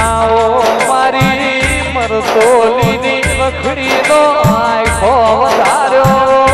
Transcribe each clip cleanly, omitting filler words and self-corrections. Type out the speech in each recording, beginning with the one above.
આવો મારી મરતોલીની વખડીનો આખો વધાર્યો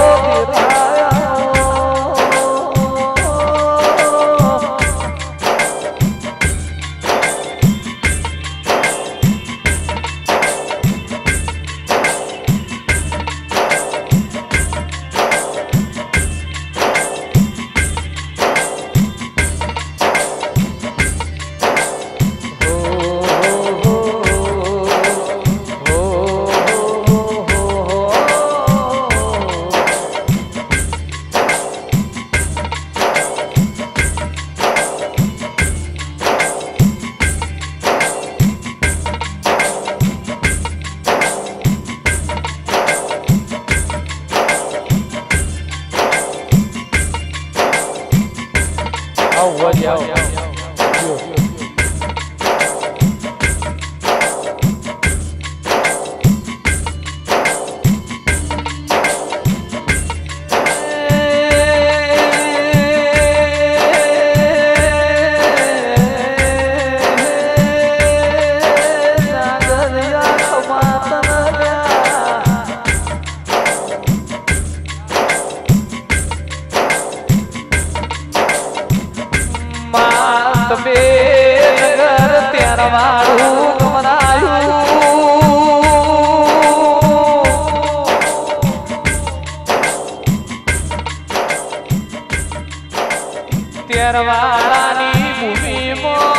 ત્યારવાળાની ભૂમિમાં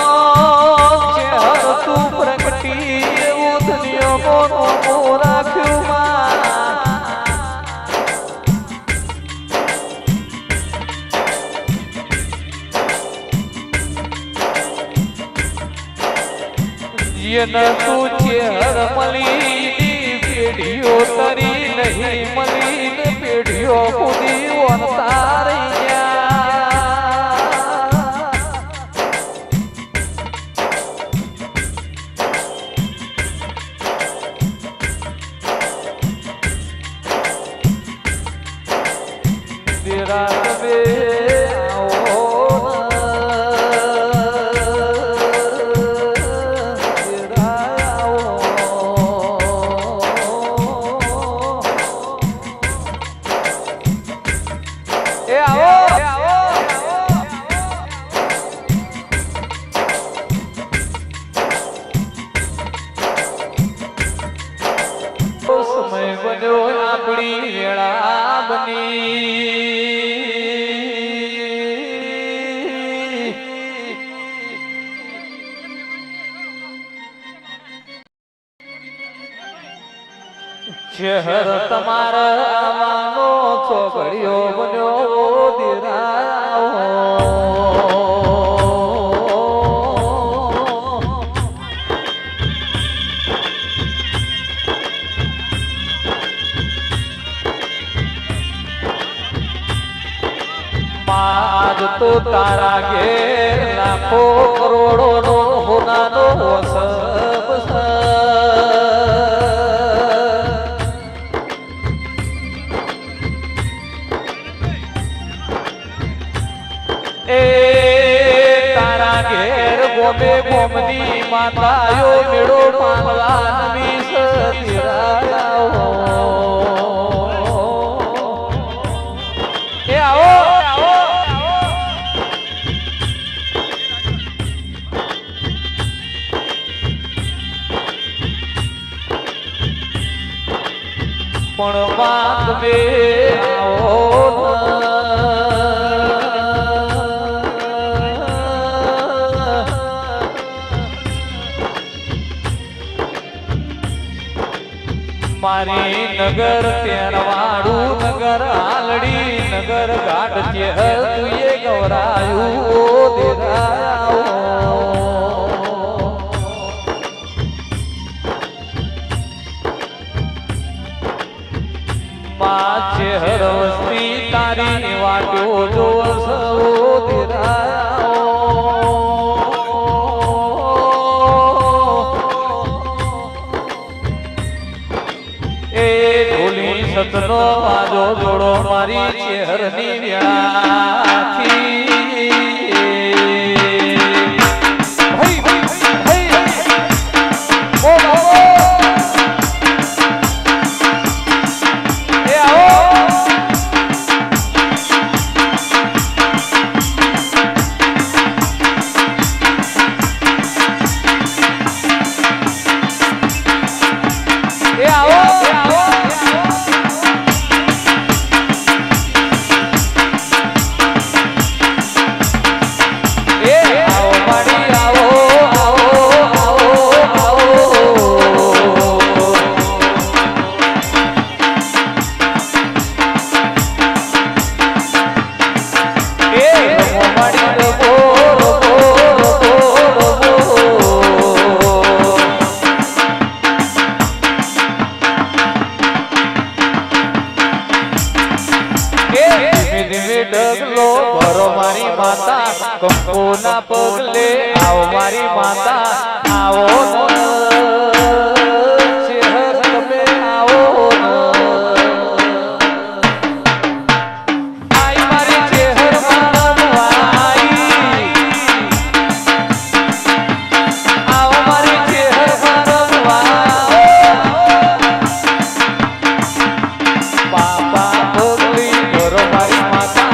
ચહેર તું પ્રગટી એવું દુનિયામાં રાખ્યું જેને તું ચહેર મળી પેઢીઓ તરી નહીં મળી પેઢીઓ ખુદી વનતા રહી સમય બન્યો આપણી વેળા બની શહેર તમારા આવવાનો ચોઘડિયો બન્યો દિરાયો તો તારા ઘેર લાખો કરોડો નો હોનાનો વસબ એ તારા ઘેર ગોમે ગોમની માતાયો મેળો પામવા નમી સતીરાયો એ આવો પણ વાત મે આવો મારી નગર તેરવાડું નગર આલડી નગર ઘાટ છે તુએ ગવરાયું દેરાયો માછે હર વસ્તી તારી વાટો જો સવો દેરાયો એ ઢોલી સતનો વાજો જોડો મારી ચહેરની વેળાથી એ આવો માડી આવો આવો આવો આવો એ રમો માડી રમો રમો રમો ડગલો ભરો મારી માતા કંકોના પગલે આવો મારી માતા આવો શહેર તમે આવો આઈ મારી શહેર મારવાઈ આવો મારી શહેર મારવાઈ બાપા પગલી ભરો મારી માતા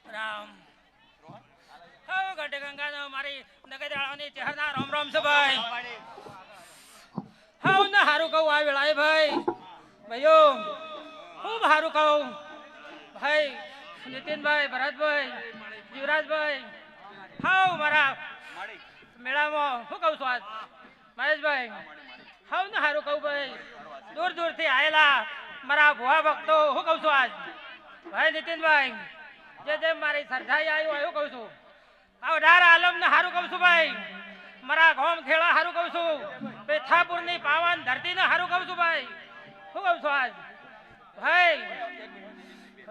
રામ હો ગઢ ગંગા મારી નગરવાળાની ચહેરા રામ રામ છે ભાઈ હાઉ ને હારું કહું આ વેળાએ ભાઈ ભાઈઓ ખૂબ હારું કહું ભાઈ નીતિનભાઈ ભરતભાઈ યુવરાજભાઈ હાઉ મારા મેળામાં શું કહું છું આજ મહેશભાઈ હાઉ ને હારું કહું ભાઈ દૂર દૂરથી આવેલા મારા ભુવા ભક્તો શું કહું છું આજ ભાઈ નીતિનભાઈ જે મારી સરજાઈ આવ્યું એવું કહું છું આ 18 આલમ ને હારું કહું છું ભાઈ મારા ગોમ ખેડા હારું કહું છું પેથાપુર ની પાવન ધરતી ને હારું કહું છું ભાઈ શું કહું છું આજ ભાઈ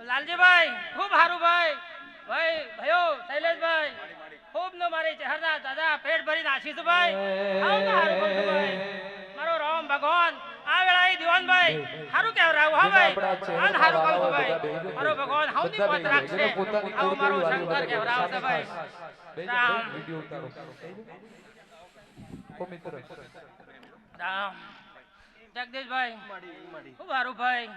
લાલજીભાઈ ખૂબ હારું ભાઈ ભાઈ ભાઈઓ શૈલેષભાઈ ખૂબ નો મારી ચહેરા દાદા પેટ ભરી નાસી છું ભાઈ હારું કહું છું ભાઈ મારો રામ ભગવાન આ વેળાએ દીવાનભાઈ હારું કહેવરાવ હા ભાઈ આન હારું કહું છું ભાઈ મારો ભગવાન હાઉની પોત રાખશે આવો મારો શંકર કહેવરાવ છે ભાઈ રામ વિડિયો ઉતારો ઓ મિત્ર રામ જગદીશભાઈ ખૂબ હારું ભાઈ